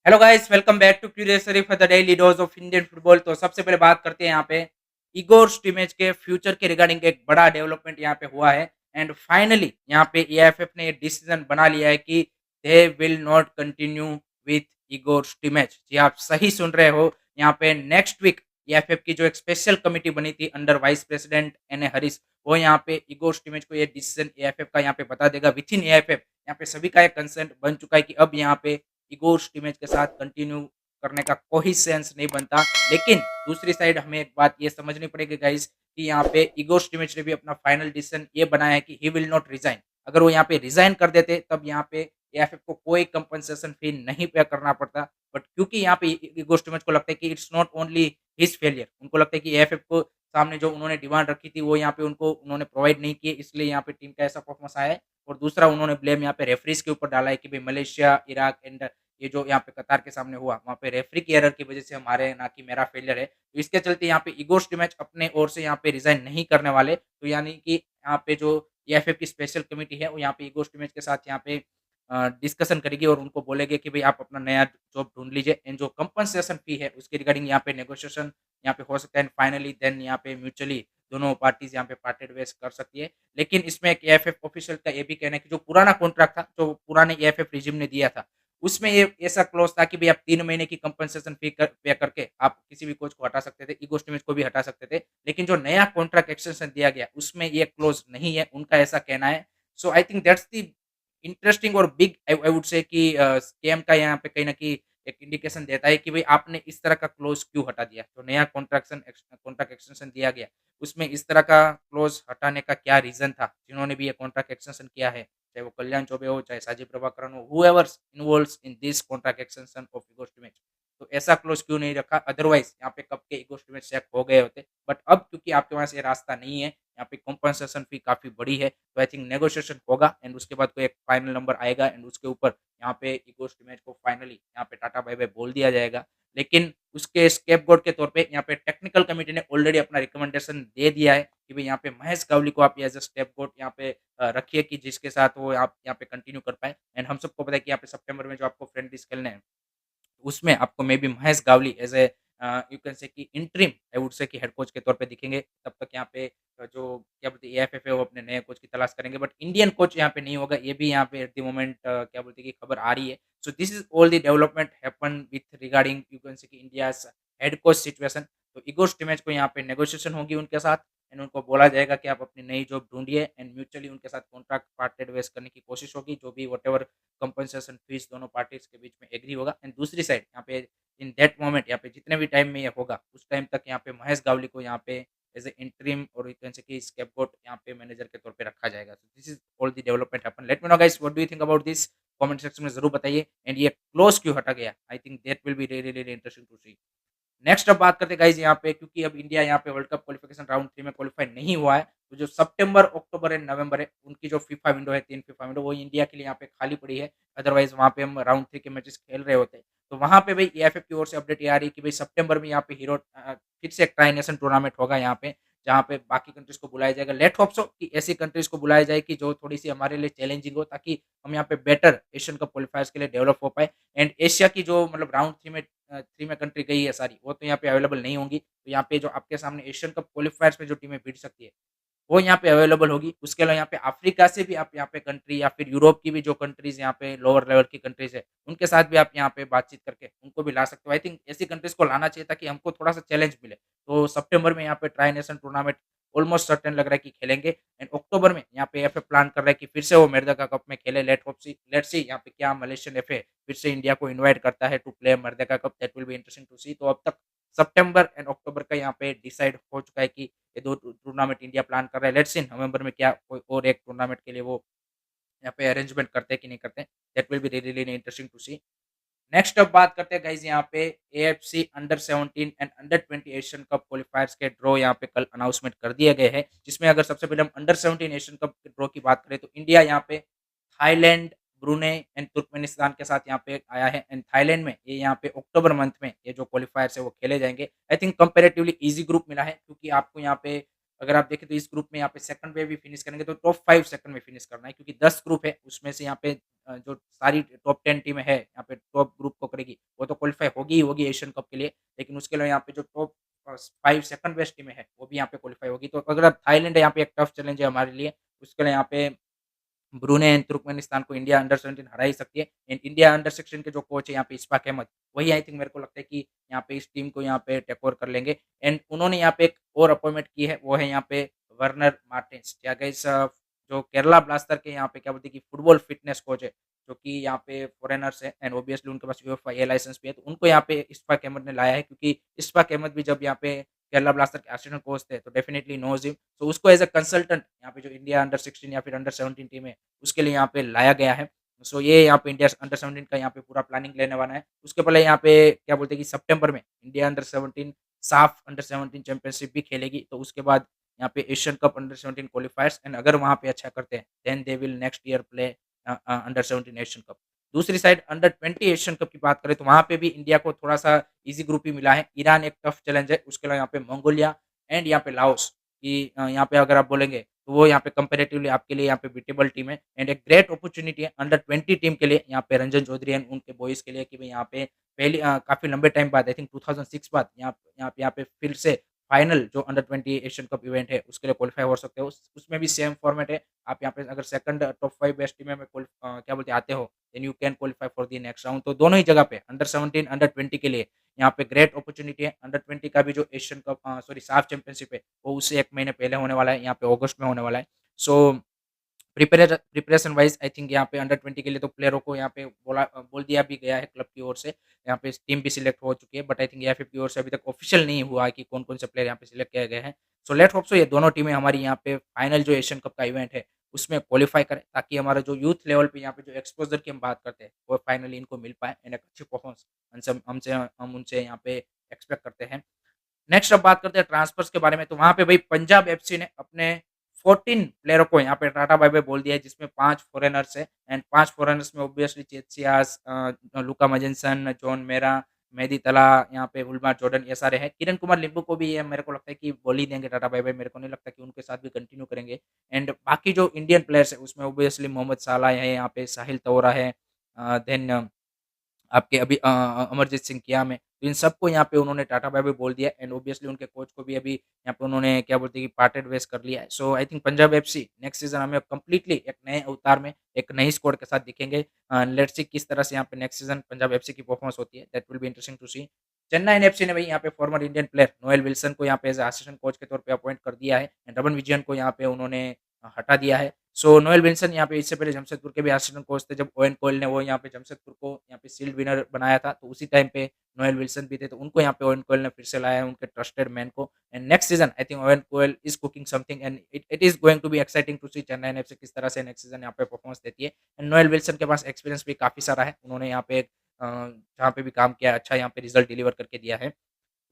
Hello guys, welcome back to curiosity for the daily dose of Indian football. तो सबसे पहले बात करते हैं यहाँ पे इगोर स्टिमेच के फ्यूचर के रिगार्डिंग एक बड़ा डेवलपमेंट यहाँ पे हुआ है। एंड फाइनली यहाँ पे एएफएफ ने ये डिसीजन बना लिया है कि they will not continue with Igor Stimac. जी, आप सही सुन रहे हो। यहाँ पे नेक्स्ट वीक एएफएफ की जो एक स्पेशल कमेटी बनी थी under vice president N A Harish, वो यहाँ पे इगोर स्टिमेच को ये डिसीजन एएफएफ का यहाँ पे बता देगा विथ इन एएफएफ। यहाँ पे सभी का एक कंसेंट बन चुका है कि अब यहाँ पे इगोर स्टिमेच के साथ कंटिन्यू करने का कोई सेंस नहीं बनता। लेकिन दूसरी साइड हमें एक बात ये समझनी पड़ेगी गाइस कि यहाँ पे इगोर स्टिमेच ने भी अपना फाइनल डिसीजन ये बनाया है कि ही विल नॉट रिजाइन। अगर वो यहाँ पे रिजाइन कर देते तब यहाँ पे एएफएफ को कोई कंपनसेशन फी नहीं पे करना पड़ता। बट क्योंकि यहाँ पे इगोर स्टिमेच को लगता है कि it's not only his failure, उनको लगता है कि एएफएफ को सामने जो उन्होंने डिमांड रखी थी वो यहाँ पे उनको उन्होंने प्रोवाइड नहीं किए, इसलिए यहाँ पे टीम का ऐसा परफॉर्मेंस आया है। और दूसरा उन्होंने ब्लेम यहाँ पे रेफरीज के ऊपर डाला है कि भाई मलेशिया, इराक एंड ये जो यहाँ पे कतार के सामने हुआ, वहाँ पे रेफरी की एरर की वजह से हमारे ना कि मेरा फेलियर है। तो इसके चलते यहाँ पे इगोर स्टिमेच अपने ओर से यहाँ पे रिजाइन नहीं करने वाले। तो यानी कि यहाँ पे जो एएफएफ की स्पेशल कमिटी है वो यहाँ पे इगोर स्टिमेच के साथ यहाँ पे डिस्कशन करेगी और उनको बोलेंगे कि भाई आप अपना नया जॉब ढूँढ लीजिए एंड जो कंपनसेशन फी है उसके रिगार्डिंग यहाँ पे नेगोशिएशन यहाँ पे हो सकता है। एंड फाइनली देन यहाँ पे म्यूचुअली दोनों पार्टीज़ यहाँ पे पार्टेड वेज कर सकती है। लेकिन इसमें एक एएफएफ ऑफिशियल का ये भी कहना है कि जो पुराना कॉन्ट्रैक्ट था, जो पुराने एएफएफ रिजिम ने दिया था, उसमें ये ऐसा क्लॉज़ था कि भई आप 3 महीने की कंपनसेशन फी पे करके आप किसी भी कोच को हटा सकते थे, इगो स्टिमेच को भी हटा सकते थे। लेकिन जो नया कॉन्ट्रैक्ट एक्सटेंशन दिया गया, उसमें ये क्लॉज़ नहीं है, उनका ऐसा कहना है। So I think that's the interesting और बिग आई वुड से कि स्कैम का यहाँ पे कहीं न कहीं एक इंडिकेशन देता है कि भई आपने इस तरह का क्लॉज़ क्यों हटा दिया? जो नया कॉन्ट्रैक्ट एक्सटेंशन दिया गया, उसमें इस तरह का क्लॉज़ हटाने का क्या रीज़न था? जिन्होंने भी ये कॉन्ट्रैक्ट एक्सटेंशन किया है, चाहे वो कल्याण चौबे हो, चाहे साजिद प्रभाकरन हो, whoever's involves in this contract extension of Igor Stimac. तो ऐसा क्लॉज़ क्यों नहीं रखा? अदरवाइज़ यहाँ पे कब के इगो स्टिमेच चेक हो गए होते। बट अब क्योंकि आपके पास ये रास्ता नहीं है, यहाँ पे कंपनसेशन फी काफ़ी बड़ी है, तो आई थिंक नेगोशिएशन होगा एंड उसके बाद कोई एक फाइनल नंबर आएगा एंड उसके ऊपर यहाँ पे इगो स्टिमेच को फाइनली यहाँ पे टाटा बाय-बाय बोल दिया जाएगा। लेकिन उसके स्केपगोट के तौर पे यहाँ पे टेक्निकल कमिटी ने ऑलरेडी अपना रिकमेंडेशन दे दिया है कि भई यहाँ पे महेश गावली को आप एज़ अ स्केपगोट यहाँ पे रखिए कि जिसके साथ वो आप यहाँ पे कंटिन्यू कर पाएँ। एंड हम सबको पता है कि यहाँ पे सितंबर में जो आपको फ्रेंडलीज़ खेलने हैं, उसमें आपको may be Mahesh Gawali as a you can say कि इंटरिम आई वुड से कि हेड कोच के तौर पे दिखेंगे। तब तक यहाँ पे जो क्या बोलते हैं एएफएफ है वो अपने नए कोच की तलाश करेंगे। बट इंडियन कोच यहाँ पे नहीं होगा, ये भी यहाँ पे एट द मोमेंट क्या बोलते हैं कि खबर आ रही है। सो this is all the development happen with regarding you can say कि इंडियाज़ हेड कोच सिचुएशन। तो इगोर स्टिमेच को यहाँ पे नेगोशिएशन होगी उनके साथ एंड उनको बोला जाएगा कि आप अपनी नई जॉब ढूँढिए एंड म्यूचुअली उनके साथ कॉन्ट्रैक्ट पार्टेड वेज़ करने की कोशिश होगी, जो भी व्हाटएवर कंपनसेशन फीस दोनों पार्टीज़ के बीच में एग्री होगा। एंड दूसरी साइड यहाँ पे इन दैट मोमेंट यहाँ पे जितने भी टाइम में ये होगा, उस टाइम तक यहाँ पे महेश गावली को यहाँ पे एज़ ए इंटरिम और यू कैन से कि स्केपगोट यहाँ पे मैनेजर के तौर पे रखा जाएगा। So this is all the development happen. Let me know guys what do you think about this? Comment section में ज़रूर बताइए एंड ये क्लोज़ क्यों हटा गया? I think that will be really really interesting to see. Next अब बात करते हैं गाइस यहाँ पे, क्योंकि अब इंडिया यहाँ पे वर्ल्ड कप क्वालिफिकेशन राउंड 3 में क्वालीफाई नहीं हुआ है, तो जो सितंबर, अक्टूबर एंड नवंबर है, उनकी जो फीफा विंडो है 3 फीफा विंडो वो इंडिया के लिए यहाँ पे खाली पड़ी है। अदरवाइज़ वहाँ पे हम राउंड 3 के मैचेस खेल रहे होते। तो वहाँ पे भाई एएफएफ की ओर से अपडेट ये आ रही है कि भाई सितंबर में यहाँ पे फिर से एक ट्राई नेशन टूर्नामेंट होगा यहाँ पे, जहाँ पे बाकी कंट्रीज़ को बुलाया जाएगा। लेट्स होप सो कि ऐसी कंट्रीज़ को बुलाया जाए कि जो थोड़ी-सी हमारे लिए चैलेंजिंग हो, ताकि हम यहाँ पे बेटर एशियन कप क्वालिफायर्स के लिए डेवलप हो पाएँ। एंड एशिया की जो मतलब राउंड 3 में कंट्री गई है सारी, वो तो यहाँ पे अवेलेबल नहीं होंगी। तो यहाँ पे जो आपके सामने एशियन कप क्वालिफायर्स में जो टीमें भिड़ सकती है, वो यहाँ पे अवेलेबल होगी। उसके अलावा यहाँ पे अफ्रीका से भी आप यहाँ पे कंट्री या फिर यूरोप की भी जो कंट्रीज़ यहाँ पे लोअर लेवल की कंट्रीज़ है, उनके साथ भी आप यहाँ पे बातचीत करके उनको भी ला सकते हो। आई थिंक ऐसी कंट्रीज़ को लाना चाहिए ताकि हमको थोड़ा-सा चैलेंज मिले। तो सितंबर में यहाँ पे tri nation tournament almost certain लग रहा है कि खेलेंगे एंड अक्टूबर में यहाँ पे एफए प्लान कर रहा है कि फिर से वो मर्दाका कप में खेले। लेट्स सी यहाँ पे क्या मलेशियन एफए फिर से इंडिया को इनवाइट करता है to play Merdeka cup. That will be interesting to see. तो अब तक सितंबर एंड अक्टूबर का यहाँ पे डिसाइड हो चुका है कि ये 2 टूर्नामेंट इंडिया प्लान कर रहा है। लेट्स सी नवंबर में क्या कोई और एक टूर्नामेंट के लिए वो यहाँ पे अरेंजमेंट करते हैं कि नहीं करते हैं। That will be really really interesting to see. Next अब बात करते हैं गाइस यहाँ पे AFC under 17 and under 20 Asian cup qualifiers के ड्रॉ यहाँ पे कल अनाउंसमेंट कर दिए गए हैं। जिसमें अगर सबसे पहले हम अंडर 17 एशियन कप के ड्रॉ की बात करें तो इंडिया यहाँ पे थाईलैंड, ब्रूनेई एंड तुर्कमेनिस्तान के साथ यहाँ पे आया है। एंड थाईलैंड में ये यहाँ पे अक्टूबर मंथ में ये जो क्वालिफायर्स है वो खेले जाएँगे। I think comparatively easy group मिला है, क्योंकि आपको यहाँ पे अगर आप देखें तो इस ग्रुप में यहाँ पे सेकंड पे भी फिनिश करेंगे तो टॉप 5 सेकंड में फिनिश करना है, क्योंकि 10 ग्रुप है उसमें से यहाँ पे जो सारी टॉप 10 टीमें हैं यहाँ पे टॉप ग्रुप को करेगी वो तो क्वालीफाई होगी ही होगी एशियन कप के लिए, लेकिन उसके लिए यहाँ पे जो टॉप 5 सेकंड बेस्ट टीमें हैं, वो भी यहाँ पे क्वालीफाई होगी। तो अगर अब थाईलैंड है यहाँ पे एक टफ चैलेंज है हमारे लिए, उसके लिए यहाँ पे ब्रूनेई एंड तुर्कमेनिस्तान को इंडिया अंडर 17 हरा ही सकती है। एंड इंडिया अंडर 16 के जो कोच है यहाँ पे इशफाक अहमद, वही आई थिंक मेरे को लगता है कि यहाँ पे इस टीम को यहाँ पे टेक ओवर कर लेंगे। एंड उन्होंने यहाँ पे एक और अपॉइंटमेंट की है, वो है यहाँ पे वर्नर मार्टिन्स। क्या गाइस, जो केरला ब्लास्टर के यहाँ पे क्या बोलते हैं कि फुटबॉल फिटनेस कोच है, जो कि यहाँ पे फॉरेनर्स है एंड ऑब्वियसली उनके पास यूएफए ए लाइसेंस भी है, तो उनको यहाँ पे इशफाक अहमद ने लाया है, क्योंकि इशफाक अहमद भी जब यहाँ पे केरला ब्लास्टर के असिस्टेंट कोच थे, तो डेफिनिटली नोज हिम। तो उसको एज़ अ कंसल्टेंट यहाँ पे जो इंडिया अंडर 16 या फिर अंडर 17 टीम है, उसके लिए यहाँ पे लाया गया है। सो ये यहाँ पे इंडिया अंडर 17 का यहाँ पे पूरा प्लानिंग लेने वाला है। उसके पहले यहाँ पे क्या बोलते हैं कि सितंबर में इंडिया अंडर 17 साफ अंडर 17 चैंपियनशिप भी खेलेगी। तो उसके बाद यहाँ पे Asian cup under 17 qualifiers, and अगर वहाँ पे अच्छा करते हैं, then they will next year play under 17 Asian cup. दूसरी साइड अंडर 20 एशियन कप की बात करें, तो वहाँ पे भी इंडिया को थोड़ा-सा ईज़ी ग्रुप ही मिला है। ईरान एक टफ चैलेंज है, उसके अलावा यहाँ पे मंगोलिया एंड यहाँ पे लाओस कि यहाँ पे अगर आप बोलेंगे, तो वो यहाँ पे कंपैरेटिवली आपके लिए यहाँ पे बीटेबल टीम है एंड एक ग्रेट अपॉर्च्युनिटी है अंडर 20 टीम के लिए, यहाँ पे रंजन चौधरी एंड उनके बॉयज़ के लिए कि भई यहाँ पे पहली काफ़ी लंबे टाइम बाद, आई थिंक 2006 बाद यहाँ पे फिर से फाइनल जो अंडर 20 एशियन कप इवेंट है, उसके लिए क्वालीफाई हो सकते हो। उसमें भी सेम फॉर्मेट है। आप यहाँ पे अगर सेकंड टॉप 5 बेस्ट टीम में क्या बोलते हैं आते हो, then you can qualify for the next round. तो दोनों ही जगह पे अंडर 17, अंडर 20 के लिए यहाँ पे ग्रेट अपॉर्च्युनिटी है। अंडर 20 का भी जो एशियन कप सॉरी साफ चैंपियनशिप है, वो उससे 1 महीने पहले होने वाला है, यहाँ पे अगस्त में होने वाला है। So preparation wise I think यहाँ पे अंडर 20 के लिए तो प्लेयरों को यहाँ पे बोल दिया भी गया है क्लब की ओर से। यहाँ पे टीम भी सिलेक्ट हो चुकी है, बट आई थिंक एएफएफ की ओर से अभी तक ऑफिशियल नहीं हुआ है कि कौन-कौन से प्लेयर यहाँ पे सिलेक्ट किए गए हैं। सो लेट्स होप सो ये दोनों टीमें हमारी यहाँ पे फाइनल जो एशियन कप का इवेंट है, उसमें क्वालीफाई करें, ताकि हमारा जो यूथ लेवल पे यहाँ पे जो एक्सपोज़र की हम बात करते हैं, वो फाइनली इनको मिल पाए एंड एक अच्छी परफॉर्मेंस हम उनसे यहाँ पे एक्सपेक्ट करते हैं। नेक्स्ट अब बात करते हैं ट्रांसफर्स के बारे में, तो वहाँ पे भाई पंजाब एफसी ने अपने 14 प्लेयरों को यहाँ पे टाटा बाय-बाय बोल दिया है, जिसमें 5 फॉरेनर्स हैं एंड 5 फॉरेनर्स में ऑब्वियसली चेल्सियास, लुका मजिनसन, जॉन मेरा, मेहदी तला, यहाँ पे उल्मा जॉर्डन, ये सारे हैं। किरण कुमार लिंबू को भी ये मेरे को लगता है कि बोल ही देंगे टाटा बाय-बाय, मेरे को नहीं लगता कि उनके साथ भी कंटिन्यू करेंगे। एंड बाकी जो इंडियन प्लेयर्स हैं, उसमें ऑब्वियसली मोहम्मद साला है, यहाँ पे साहिल तोरा है, देन आपके अभी अमरजीत सिंह कियाम है। तो इन सबको यहाँ पे उन्होंने टाटा बाय-बाय बोल दिया एंड ऑब्वियसली उनके कोच को भी अभी यहाँ पे उन्होंने क्या बोलते हैं कि पार्टेड वेज़ कर लिया है। So I think Punjab FC next season हमें कंप्लीटली एक नए अवतार में, एक नई स्क्वाड के साथ दिखेंगे। लेट्स सी किस तरह से यहाँ पे नेक्स्ट सीज़न पंजाब एफसी की परफॉर्मेंस होती है, that will be interesting to see. Chennai FC ने भाई यहाँ पे former Indian player Noel Wilson को यहाँ पे एज़ अ असिस्टेंट कोच के तौर पे अपॉइंट कर दिया है एंड रमन विजयन को यहाँ पे उन्होंने हटा दिया है। सो नोएल विल्सन यहाँ पे इससे पहले जमशेदपुर के भी असिस्टेंट कोच थे, जब ओवेन कोहली ने वो यहाँ पे जमशेदपुर को यहाँ पे शील्ड विनर बनाया था, तो उसी टाइम पे नोएल विल्सन भी थे, तो उनको यहाँ पे ओवेन कोहली ने फिर से लाया है, उनके ट्रस्टेड मैन को। And next season I think Owen Coyle is cooking something and it is going to be exciting to see Chennai FC किस तरह से नेक्स्ट सीजन यहाँ पे परफॉर्मेंस देती है। एंड नोएल विल्सन के पास एक्सपीरियंस भी काफ़ी सारा है, उन्होंने यहाँ पे जहाँ पे भी काम किया है, अच्छा यहाँ पे रिजल्ट डिलीवर करके दिया है।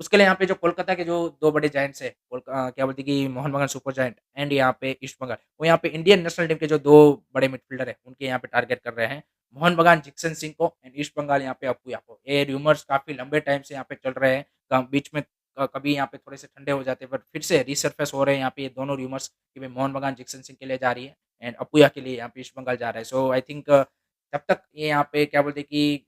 उसके लिए यहाँ पे जो कोलकाता के जो 2 बड़े जायंट्स हैं, क्या बोलते हैं कि मोहन बगान सुपर जायंट एंड यहाँ पे ईस्ट बंगाल, वो यहाँ पे इंडियन नेशनल टीम के जो 2 बड़े मिडफील्डर हैं, उनके यहाँ पे टारगेट कर रहे हैं। मोहन बगान जिक्सन सिंह को एंड ईस्ट बंगाल यहाँ पे अप्पू याको। ये रूमर्स काफ़ी लंबे टाइम से यहाँ पे चल रहे हैं। बीच में कभी यहाँ पे थोड़े से ठंडे हो जाते हैं, बट फिर से रिसर्फेस हो रहे हैं यहाँ पे ये दोनों रूमर्स कि भाई मोहन बगान जिक्सन सिंह के लिए जा रही है एंड अप्पू या के लिए यहाँ पे ईस्ट बंगाल जा रहा है। सो आई थिंक जब तक ये यहाँ पे क्या बोलते हैं कि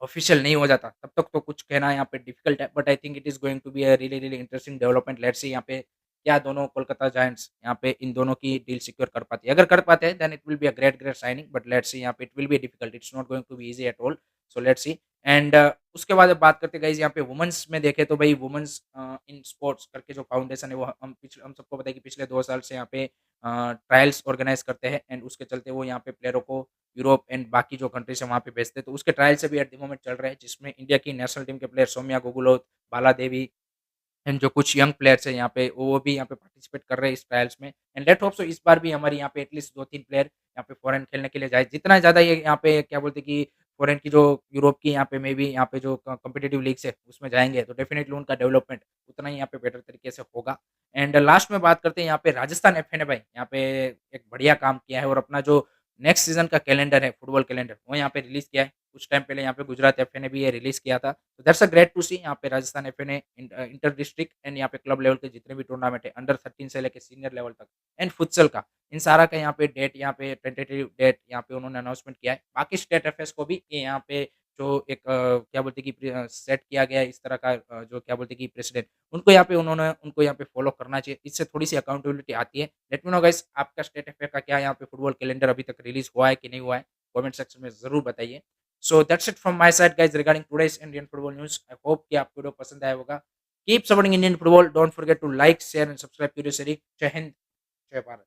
ऑफिशियल नहीं हो जाता, तब तक तो कुछ कहना यहाँ पे डिफिकल्ट है, but I think it is going to be a really really interesting development. Let's see यहाँ पे क्या दोनों कोलकाता जायंट्स यहाँ पे इन दोनों की डील सिक्योर कर पाती है। अगर कर पाते हैं then it will be a great great signing, but let's see यहाँ पे it will be difficult, it's not going to be easy at all. So let's see. And उसके बाद अब बात करते हैं गाइस यहाँ पे वुमेन्स में देखें, तो भाई वुमेन्स इन स्पोर्ट्स करके जो फाउंडेशन है, वो हम सबको पता है कि पिछले 2 साल से यहाँ पे ट्रायल्स ऑर्गेनाइज़ करते हैं एंड उसके चलते वो यहाँ पे प्लेयरों को यूरोप एंड बाकी जो कंट्रीज़ हैं वहाँ पे भेजते हैं। तो उसके ट्रायल्स अभी एट द मोमेंट चल रहे हैं, जिसमें इंडिया की नेशनल टीम के प्लेयर सौम्या गुगुलोत, बाला देवी एंड जो कुछ यंग प्लेयर्स हैं यहाँ पे, वो भी यहाँ पे पार्टिसिपेट कर रहे हैं इस ट्रायल्स में। एंड लेट्स होप सो इस बार भी हमारी यहाँ पे एटलीस्ट 2-3 प्लेयर यहाँ पे फॉरेन खेलने के लिए जाए। जितना ज़्यादा ये यहाँ पे क्या बोलते हैं कि फॉरेन की जो यूरोप की यहाँ पे मे बी यहाँ पे जो कॉम्पिटिटिव लीग्स है, उसमें जाएँगे, तो डेफिनिटली उनका डेवलपमेंट उतना ही यहाँ पे बेटर तरीके से होगा। एंड लास्ट में बात करते हैं यहाँ पे राजस्थान एफए ने भाई यहाँ पे एक बढ़िया काम किया है और अपना जो नेक्स्ट सीज़न का कैलेंडर है, फुटबॉल कैलेंडर, वो यहाँ पे रिलीज़ किया है। कुछ टाइम पहले यहाँ पे गुजरात एफए ने भी ये रिलीज़ किया था। तो दैट्स अ ग्रेट टू सी, यहाँ पे राजस्थान एफए ने इंटर डिस्ट्रिक्ट एंड यहाँ पे क्लब लेवल के जितने भी टूर्नामेंट है, अंडर 13 से लेके सीनियर लेवल तक एंड फुटसल का, इन सारा का यहाँ पे डेट, यहाँ पे टेंटेटिव डेट यहाँ पे उन्होंने अनाउंसमेंट किया है। बाकी स्टेट एफएस को भी ये यहाँ पे जो एक क्या बोलते हैं कि सेट किया गया है इस तरह का जो क्या बोलते हैं कि प्रेसिडेंट, उनको यहाँ पे उनको यहाँ पे फ़ॉलो करना चाहिए। इससे थोड़ी-सी अकाउंटेबिलिटी आती है। लेट मी नो गाइस आपका स्टेट एफए का क्या यहाँ पे फुटबॉल कैलेंडर अभी तक रिलीज़ हुआ है कि नहीं हुआ है? कमेंट सेक्शन में ज़रूर बताइए। So that's it from my side guys regarding today's Indian football news. I hope कि आपको वीडियो पसंद आया होगा। Keep supporting Indian football, don't forget to like, share and subscribe curious जय हिंद, जय भारत।